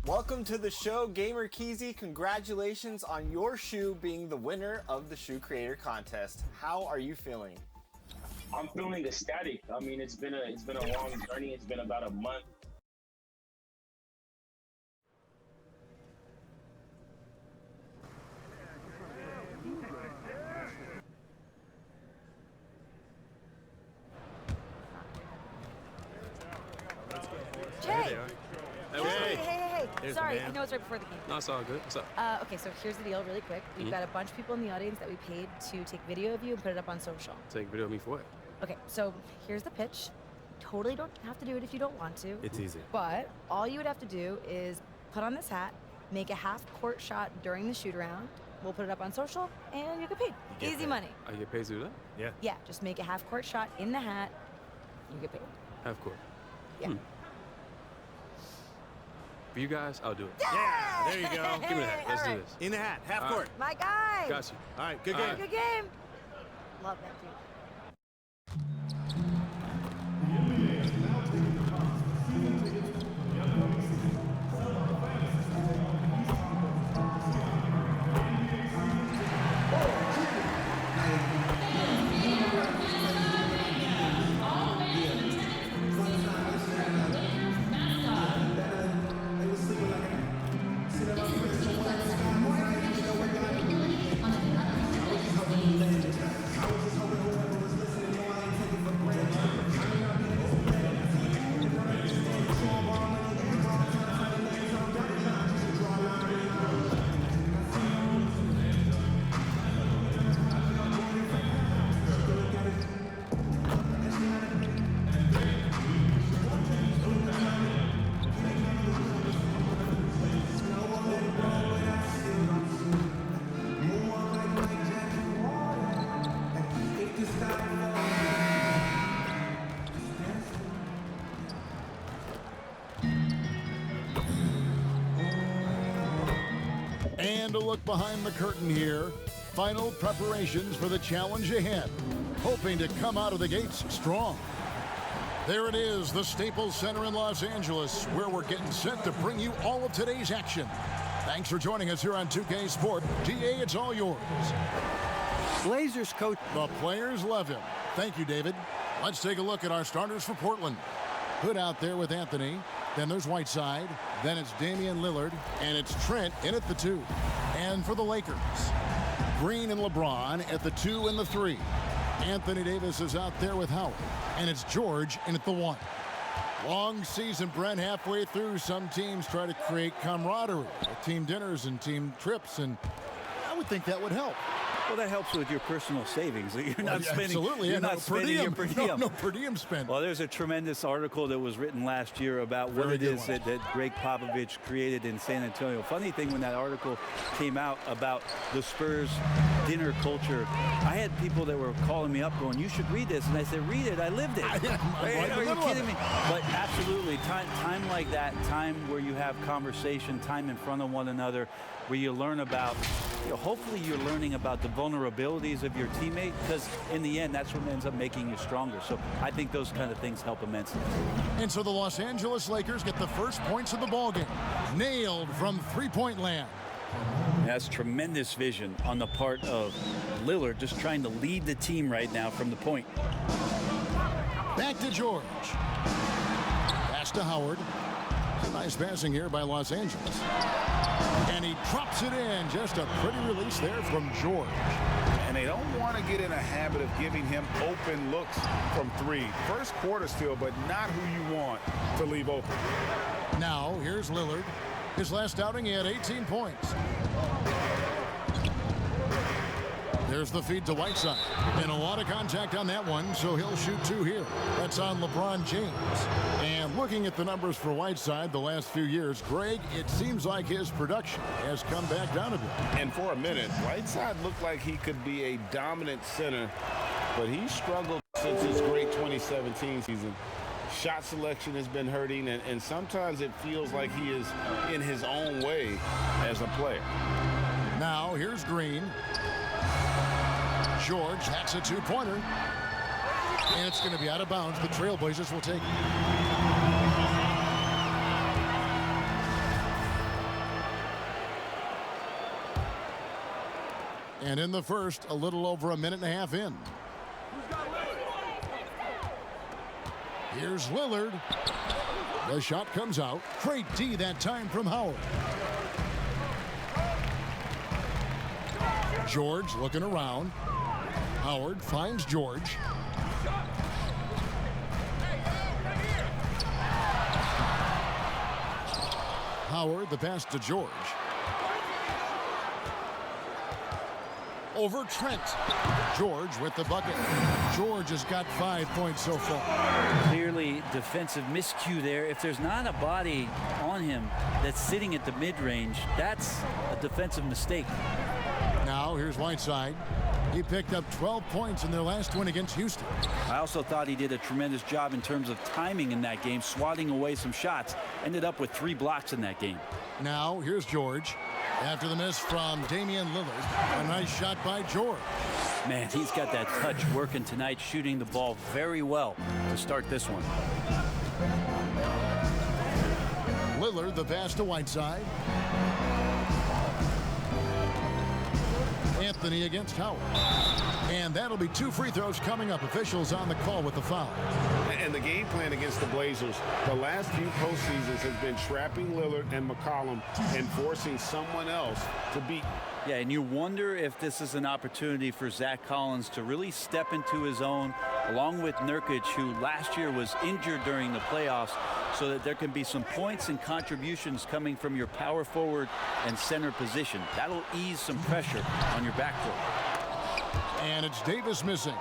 Welcome to the show, Gamer Keezy. Congratulations on your shoe being the winner of the Shoe Creator Contest. How are you feeling? I'm feeling ecstatic. I mean, it's been a long journey. It's been about a month. Jay! Hey. Sorry, I know it's right before the game. No, it's all good. What's up? Okay, so here's the deal really quick. We've got a bunch of people in the audience that we paid to take video of you and put it up on social. Take video of me for what? Okay, so here's the pitch. Totally don't have to do it if you don't want to. It's easy. But all you would have to do is put on this hat, make a half-court shot during the shoot-around. We'll put it up on social, and you get paid. Easy money. I get paid to do that? Yeah. Yeah, just make a half-court shot in the hat. You get paid. Half court. Yeah. For you guys, I'll do it. Yeah, there you go. Give me the hat. Let's do this. In the hat, half All court. My guy! Got you. All right, good All game. right. Good game. Love that dude. And a look behind the curtain here. Final preparations for the challenge ahead. Hoping to come out of the gates strong. There it is, the Staples Center in Los Angeles, where we're getting set to bring you all of today's action. Thanks for joining us here on 2K Sport. DA, it's all yours. Blazers coach. The players love him. Thank you, David. Let's take a look at our starters for Portland. Hood out there with Anthony. Then there's Whiteside. Then it's Damian Lillard. And it's Trent in at the 2. And for the Lakers, Green and LeBron at the 2 and the 3. Anthony Davis is out there with Howard. And it's George in at the 1. Long season, Brent, halfway through. Some teams try to create camaraderie with team dinners and team trips, and I would think that would help. Well, that helps with your personal savings. You're not spending. Absolutely, You're not spending your per diem. No per diem spend. Well, there's a tremendous article that was written last year about what it is that Greg Popovich created in San Antonio. Funny thing, when that article came out about the Spurs dinner culture, I had people that were calling me up going, "You should read this," and I said, "Read it. I lived it." Are you kidding me? But absolutely, time like that, time where you have conversation, time in front of one another, where you learn about, hopefully you're learning about the vulnerabilities of your teammate, because in the end, that's what ends up making you stronger. So I think those kind of things help immensely. And so the Los Angeles Lakers get the first points of the ballgame. Nailed from three-point land. That's tremendous vision on the part of Lillard, just trying to lead the team right now from the point. Back to George. Pass to Howard. Nice passing here by Los Angeles. And he drops it in. Just a pretty release there from George. And they don't want to get in a habit of giving him open looks from 3. First quarter still, but not who you want to leave open. Now, here's Lillard. His last outing, he had 18 points. There's the feed to Whiteside. And a lot of contact on that one, so he'll shoot 2 here. That's on LeBron James. And looking at the numbers for Whiteside the last few years, Greg, it seems like his production has come back down a bit. And for a minute, Whiteside looked like he could be a dominant center, but he struggled since his great 2017 season. Shot selection has been hurting, and sometimes it feels like he is in his own way as a player. Now, here's Green. George, that's a 2-pointer. And it's going to be out of bounds. The Trailblazers will take it. And in the first, a little over a minute and a half in. Here's Lillard. The shot comes out. Great D that time from Howard. George looking around. Howard finds George. Howard, the pass to George. Over Trent. George with the bucket. George has got 5 points so far. Clearly defensive miscue there. If there's not a body on him that's sitting at the mid-range, that's a defensive mistake. Now here's Whiteside. He picked up 12 points in their last win against Houston. I also thought he did a tremendous job in terms of timing in that game, swatting away some shots. Ended up with 3 blocks in that game. Now here's George. After the miss from Damian Lillard, a nice shot by George. Man, he's got that touch working tonight, shooting the ball very well to start this one. Lillard, the pass to Whiteside. Anthony against Howard. And that'll be 2 free throws coming up. Officials on the call with the foul. And the game plan against the Blazers the last few postseasons has been trapping Lillard and McCollum and forcing someone else to beat. Yeah, and you wonder if this is an opportunity for Zach Collins to really step into his own, along with Nurkic, who last year was injured during the playoffs, so that there can be some points and contributions coming from your power forward and center position. That'll ease some pressure on your backcourt. And it's Davis missing.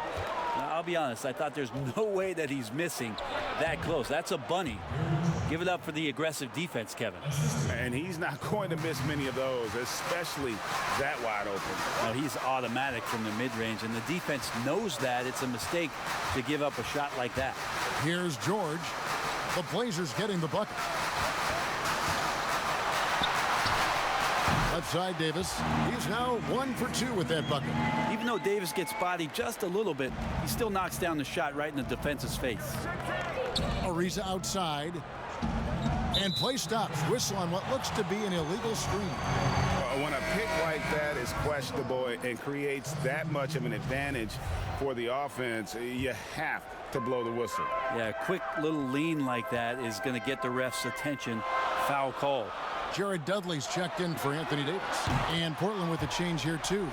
Now, I'll be honest, I thought there's no way that he's missing that close. That's a bunny. Give it up for the aggressive defense, Kevin. And he's not going to miss many of those, especially that wide open. No, he's automatic from the mid-range, and the defense knows that. It's a mistake to give up a shot like that. Here's George. The Blazers getting the bucket. Left side, Davis. He's now 1 for 2 with that bucket. Even though Davis gets bodied just a little bit, he still knocks down the shot right in the defense's face. Ariza outside. And play stops. Whistle on what looks to be an illegal screen. When a pick like that is questionable and creates that much of an advantage for the offense, you have to blow the whistle. Yeah, a quick little lean like that is going to get the ref's attention. Foul call. Jared Dudley's checked in for Anthony Davis. And Portland with a change here, too.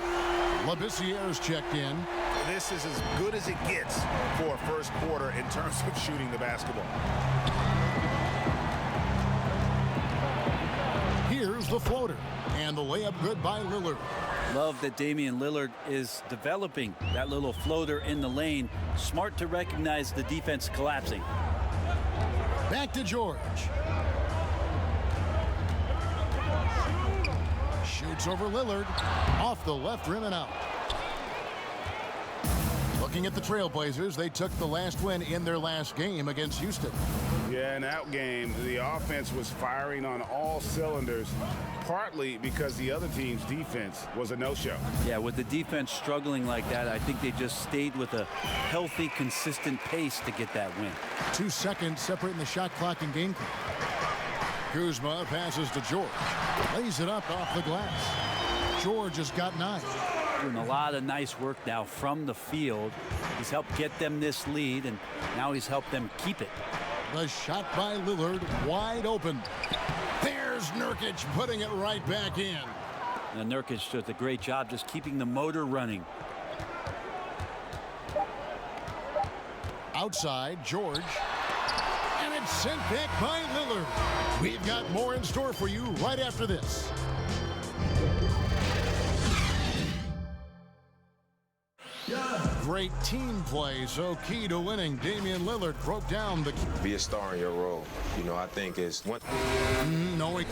Labissiere's checked in. This is as good as it gets for a first quarter in terms of shooting the basketball. Here's the floater. And the layup good by Lillard. Love that Damian Lillard is developing that little floater in the lane. Smart to recognize the defense collapsing. Back to George. Shoots over Lillard. Off the left rim and out. Looking at the Trailblazers, they took the last win in their last game against Houston. Yeah, in that game, the offense was firing on all cylinders, partly because the other team's defense was a no-show. Yeah, with the defense struggling like that, I think they just stayed with a healthy, consistent pace to get that win. 2 seconds separating the shot clock and game clock. Kuzma passes to George. Lays it up off the glass. George has got 9. Doing a lot of nice work now from the field. He's helped get them this lead, and now he's helped them keep it. The shot by Lillard, wide open. There's Nurkic putting it right back in. And Nurkic does a great job just keeping the motor running. Outside, George. And it's sent back by Lillard. We've got more in store for you right after this. Great team play, so key to winning. Damian Lillard broke down the... Be a star in your role. You know, I think it's... No, he...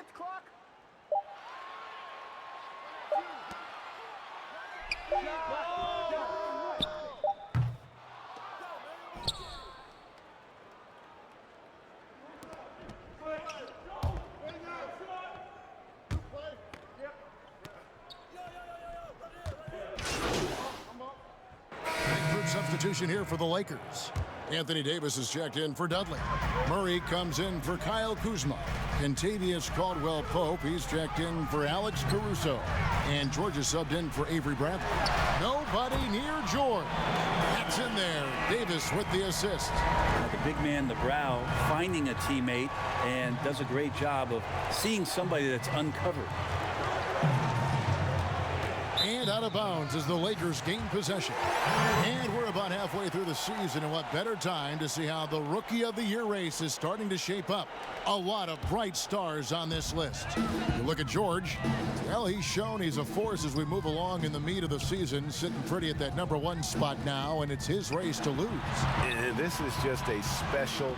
hit the clock. Good substitution here for the Lakers. Anthony Davis is checked in for Dudley. Murray comes in for Kyle Kuzma. Contavious Caldwell-Pope, he's checked in for Alex Caruso. And George is subbed in for Avery Bradley. Nobody near George. That's in there. Davis with the assist. The big man, the brow, finding a teammate and does a great job of seeing somebody that's uncovered. And out of bounds as the Lakers gain possession. And we're about halfway through the season, and what better time to see how the Rookie of the Year race is starting to shape up. A lot of bright stars on this list. You look at George. Well, he's shown he's a force as we move along in the meat of the season, sitting pretty at that #1 spot now, and it's his race to lose. And this is just a special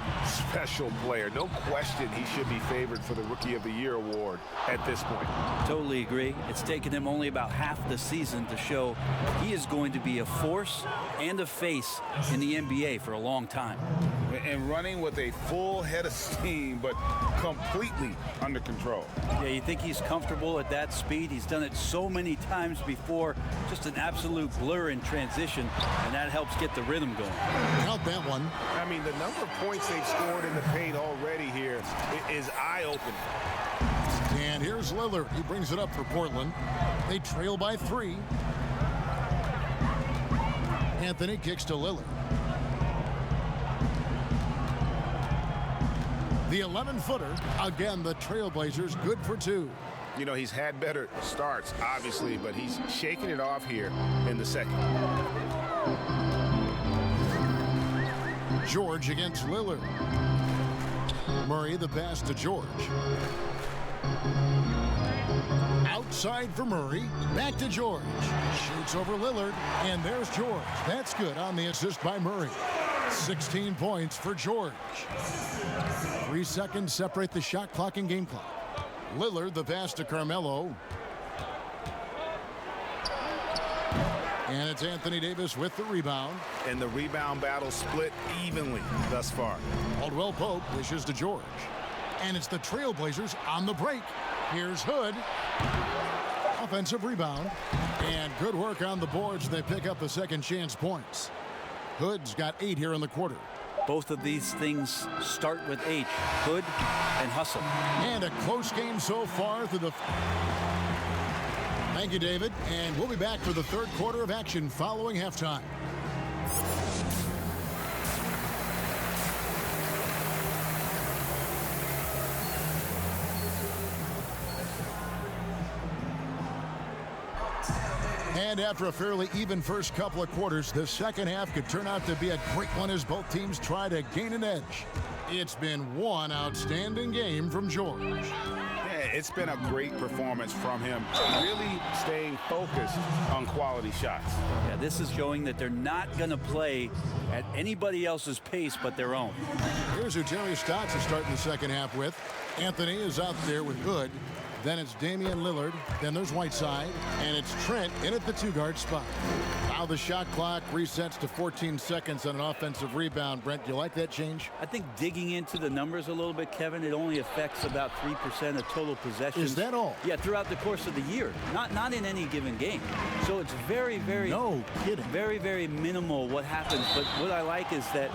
player. No question he should be favored for the Rookie of the Year award at this point. Totally agree. It's taken him only about half the season to show he is going to be a force and a face in the NBA for a long time. And running with a full head of steam, but completely under control. Yeah, you think he's comfortable at that speed. He's done it so many times before. Just an absolute blur in transition, and that helps get the rhythm going. Count that one. I mean, the number of points they've scored in the paint already here is eye-opening. And here's Lillard. He brings it up for Portland. They trail by 3. Anthony kicks to Lillard. The 11-footer. Again, the Trailblazers good for 2. You know, he's had better starts, obviously, but he's shaking it off here in the second. George against Lillard. Murray the pass to George. Outside for Murray. Back to George. Shoots over Lillard. And there's George. That's good on the assist by Murray. 16 points for George. 3 seconds separate the shot clock and game clock. Lillard the pass to Carmelo. And it's Anthony Davis with the rebound. And the rebound battle split evenly thus far. Caldwell-Pope dishes to George. And it's the Trailblazers on the break. Here's Hood. Offensive rebound. And good work on the boards. They pick up the second chance points. Hood's got 8 here in the quarter. Both of these things start with H, Hood and hustle. And a close game so far through the... Thank you, David. And we'll be back for the third quarter of action following halftime. And after a fairly even first couple of quarters, the second half could turn out to be a great one as both teams try to gain an edge. It's been one outstanding game from George. Yeah, it's been a great performance from him, really staying focused on quality shots. Yeah, this is showing that they're not going to play at anybody else's pace but their own. Here's who Terry Stotts is starting the second half with. Anthony is out there with Good. Then it's Damian Lillard. Then there's Whiteside. And it's Trent in at the 2-guard spot. Now the shot clock resets to 14 seconds on an offensive rebound. Brent, do you like that change? I think digging into the numbers a little bit, Kevin, it only affects about 3% of total possessions. Is that all? Yeah, throughout the course of the year. Not in any given game. So it's very, very... No kidding. Very, very minimal what happens. But what I like is that,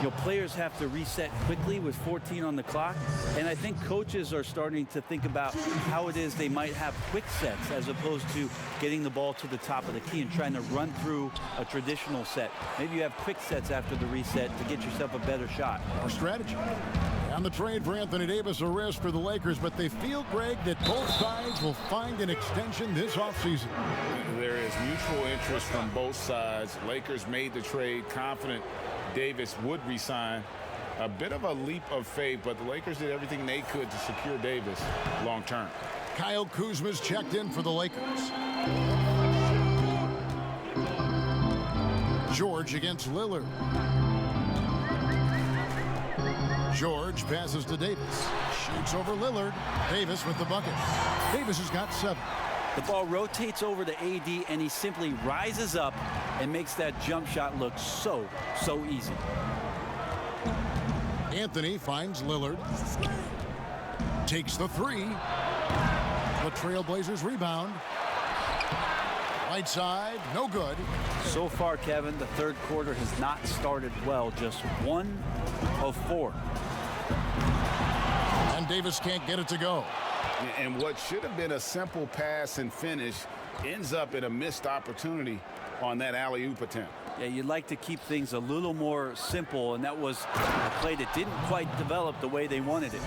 you know, players have to reset quickly with 14 on the clock. And I think coaches are starting to think about how it is they might have quick sets as opposed to getting the ball to the top of the key and trying to run through a traditional set. Maybe you have quick sets after the reset to get yourself a better shot. Our strategy. On the trade for Anthony Davis, a risk for the Lakers, but they feel, Greg, that both sides will find an extension this offseason. There is mutual interest from both sides. Lakers made the trade confident Davis would resign. A bit of a leap of faith, but the Lakers did everything they could to secure Davis long term. Kyle Kuzma's checked in for the Lakers. George against Lillard. George passes to Davis. Shoots over Lillard. Davis with the bucket. Davis has got 7. The ball rotates over to AD, and he simply rises up and makes that jump shot look so easy. Anthony finds Lillard. Takes the 3. The Trailblazers rebound. Right side, no good. So far, Kevin, the third quarter has not started well. Just 1 of 4. And Davis can't get it to go. And what should have been a simple pass and finish ends up in a missed opportunity on that alley-oop attempt. Yeah, you'd like to keep things a little more simple, and that was a play that didn't quite develop the way they wanted it.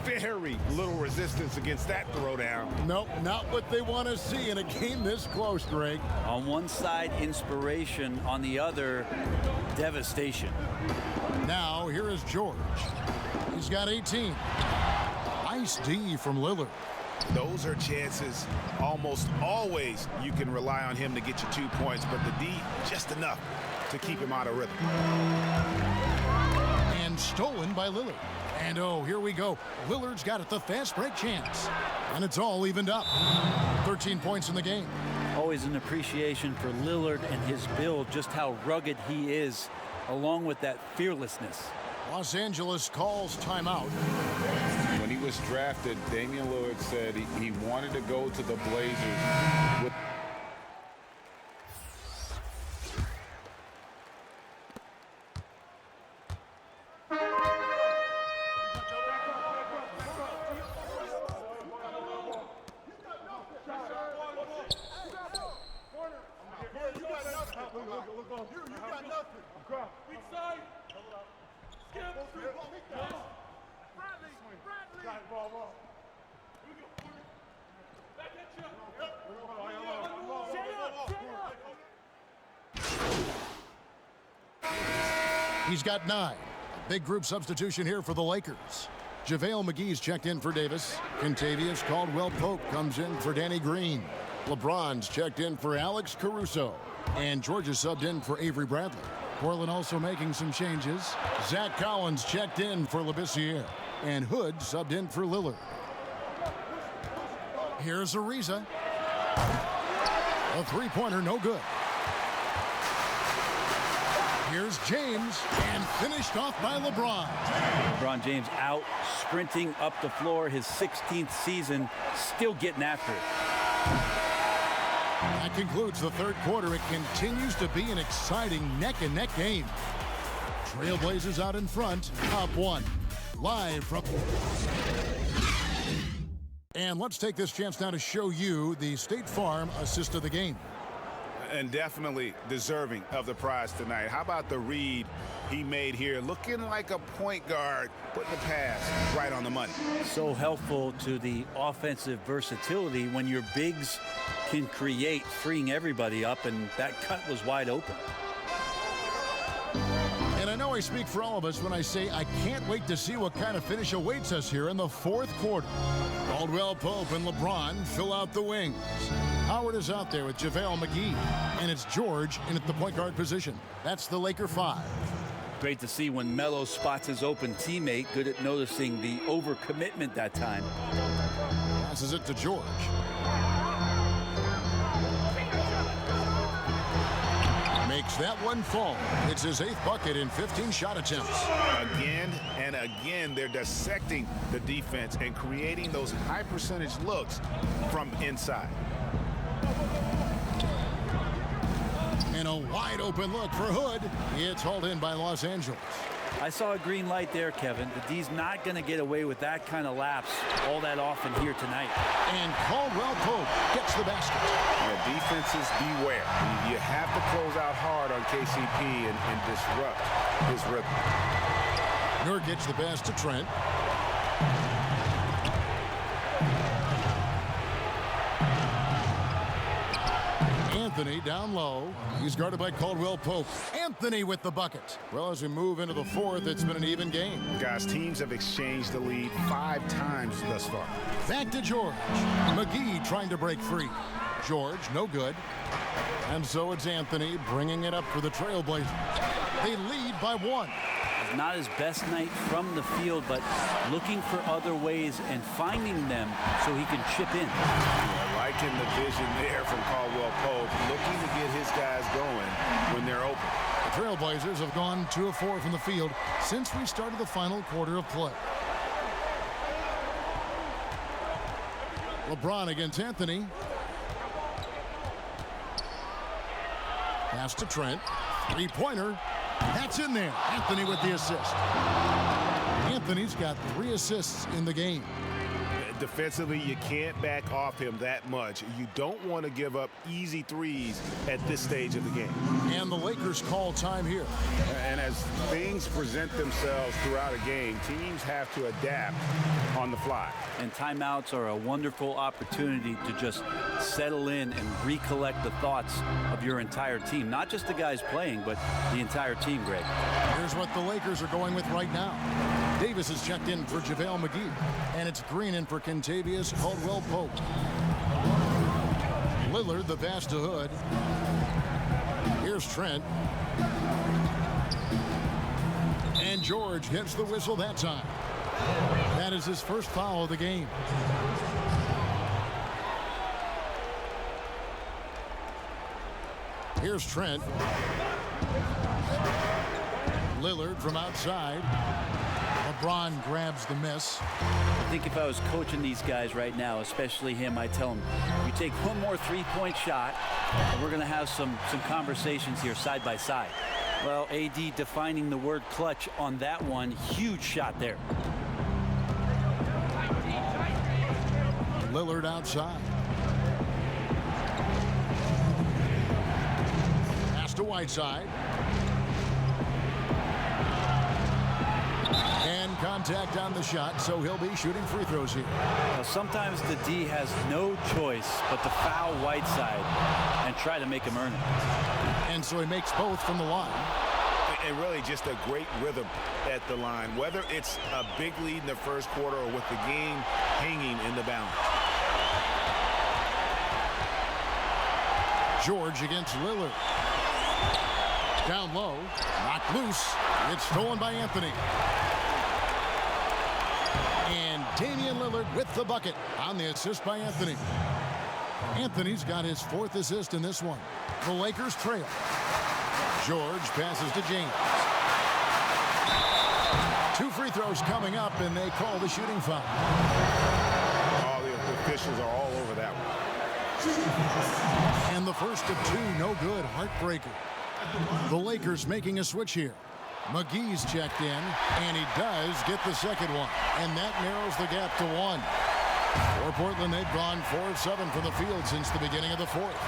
Very little resistance against that throwdown. Nope, not what they want to see in a game this close, Greg. On one side, inspiration. On the other, devastation. Now, here is George. He's got 18. Nice D from Lillard. Those are chances. Almost always you can rely on him to get you 2 points, but the D, just enough to keep him out of rhythm. And stolen by Lillard. And oh, here we go. Lillard's got it, the fast break chance. And it's all evened up. 13 points in the game. Always an appreciation for Lillard and his build, just how rugged he is, along with that fearlessness. Los Angeles calls timeout. When he was drafted, Damian Lillard said he wanted to go to the Blazers with He's got 9. Big group substitution here for the Lakers. JaVale McGee's checked in for Davis. Kentavious Caldwell-Pope comes in for Danny Green. LeBron's checked in for Alex Caruso. And Georgia subbed in for Avery Bradley. Portland also making some changes. Zach Collins checked in for Labissiere. And Hood subbed in for Lillard. Here's Ariza. A three-pointer, no good. Here's James, and finished off by LeBron. LeBron James out sprinting up the floor, his 16th season, still getting after it. That concludes the third quarter. It continues to be an exciting neck-and-neck game. Trailblazers out in front, up 1. Live from... And let's take this chance now to show you the State Farm assist of the game. And definitely deserving of the prize tonight. How about the read he made here? Looking like a point guard, putting the pass right on the money. So helpful to the offensive versatility when your bigs can create, freeing everybody up, and that cut was wide open. And I know I speak for all of us when I say I can't wait to see what kind of finish awaits us here in the fourth quarter. Caldwell-Pope and LeBron fill out the wings. Howard is out there with JaVale McGee, and it's George in at the point guard position. That's the Laker 5. Great to see when Melo spots his open teammate, good at noticing the overcommitment that time. Passes it to George. Makes that one fall. It's his 8th bucket in 15 shot attempts. Again and again, they're dissecting the defense and creating those high percentage looks from inside. And a wide open look for Hood. It's hauled in by Los Angeles. I saw a green light there, Kevin. The D's not going to get away with that kind of lapse all that often here tonight. And Caldwell-Pope gets the basket. Yeah, defenses beware. You have to close out hard on KCP and disrupt his rhythm. Nurkic the pass to Trent. Anthony down low. He's guarded by Caldwell-Pope. Anthony with the bucket. Well, as we move into the fourth, it's been an even game. Guys, teams have exchanged the lead 5 times thus far. Back to George. McGee trying to break free. George, no good. And so it's Anthony bringing it up for the Trailblazers. They lead by 1. not his best night from the field, but looking for other ways and finding them so he can chip in. Liking the vision there from Caldwell Pope, looking to get his guys going when they're open. The Trailblazers have gone 2 of 4 from the field since we started the final quarter of play. LeBron against Anthony. Pass to Trent. Three-pointer. That's in there. Anthony with the assist. Anthony's got 3 assists in the game. Defensively, you can't back off him that much. You don't want to give up easy threes at this stage of the game. And the Lakers call time here. And as things present themselves throughout a game, teams have to adapt on the fly. And timeouts are a wonderful opportunity to just settle in and recollect the thoughts of your entire team. Not just the guys playing, but the entire team, Greg. Here's what the Lakers are going with right now. Davis is checked in for JaVale McGee. And it's Green in for Kentavious Caldwell-Pope. Lillard, the pass to Hood. Here's Trent. And George gets the whistle that time. That is his first foul of the game. Here's Trent. Lillard from outside. LeBron grabs the miss. I think if I was coaching these guys right now, especially him, I'd tell him, you take one more three-point shot, and we're going to have some conversations here side by side. Well, AD defining the word clutch on that one. Huge shot there. Lillard outside. Pass to Whiteside. And contact on the shot, so he'll be shooting free throws here. Now, sometimes the D has no choice but to foul Whiteside and try to make him earn it. And so he makes both from the line. And really just a great rhythm at the line, whether it's a big lead in the first quarter or with the game hanging in the balance. George against Lillard. Down low, knocked loose. It's stolen by Anthony. And Damian Lillard with the bucket on the assist by Anthony. Anthony's got his 4th assist in this one. The Lakers trail. George passes to James. 2 free throws coming up, and they call the shooting foul. All the officials are all over that one. And the first of 2, no good, heartbreaker. The Lakers making a switch here. McGee's checked in, and he does get the second one. And that narrows the gap to 1. For Portland, they've gone 4 of 7 from the field since the beginning of the 4th.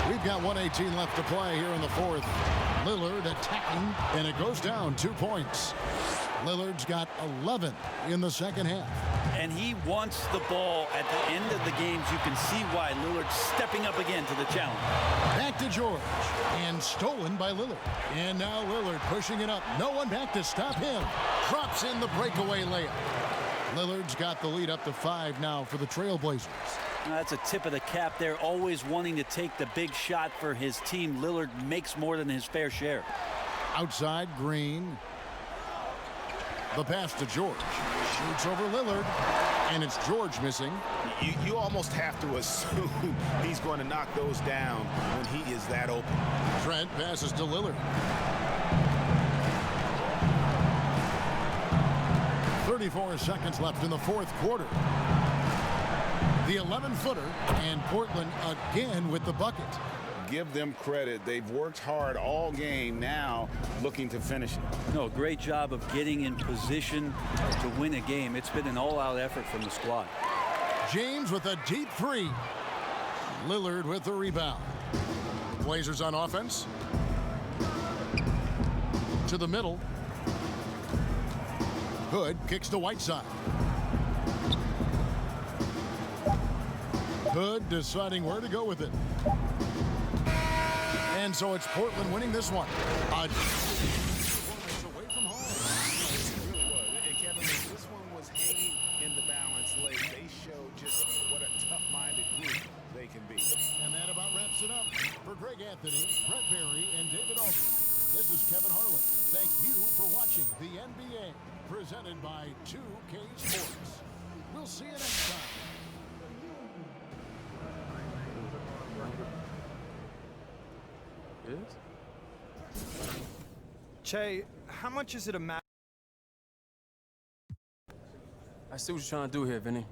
We've got 1:18 left to play here in the 4th. Lillard attacking, and it goes down 2 points. Lillard's got 11 in the second half. And he wants the ball at the end of the games. You can see why Lillard's stepping up again to the challenge. Back to George, and stolen by Lillard. And now Lillard pushing it up. No one back to stop him. Drops in the breakaway layup. Lillard's got the lead up to 5 now for the Trailblazers. That's a tip of the cap there. Always wanting to take the big shot for his team. Lillard makes more than his fair share. Outside, Green. The pass to George. Shoots over Lillard. And it's George missing. You almost have to assume he's going to knock those down when he is that open. Trent passes to Lillard. 34 seconds left in the 4th quarter. The 11-footer, and Portland again with the bucket. Give them credit. They've worked hard all game, now looking to finish it. No, great job of getting in position to win a game. It's been an all-out effort from the squad. James with a deep 3. Lillard with the rebound. Blazers on offense. To the middle. Hood kicks to Whiteside. Hood deciding where to go with it. And so it's Portland winning this one. Away from home. It really was. And Kevin, this one was hanging in the balance late. They showed just what a tough-minded group they can be. And that about wraps it up for Greg Anthony, Brett Berry, and David Aldridge. This is Kevin Harlan. Thank you for watching the NBA, presented by 2K Sports. We'll see you next time. Yes? Che, how much is it a match? I see what you're trying to do here, Vinny.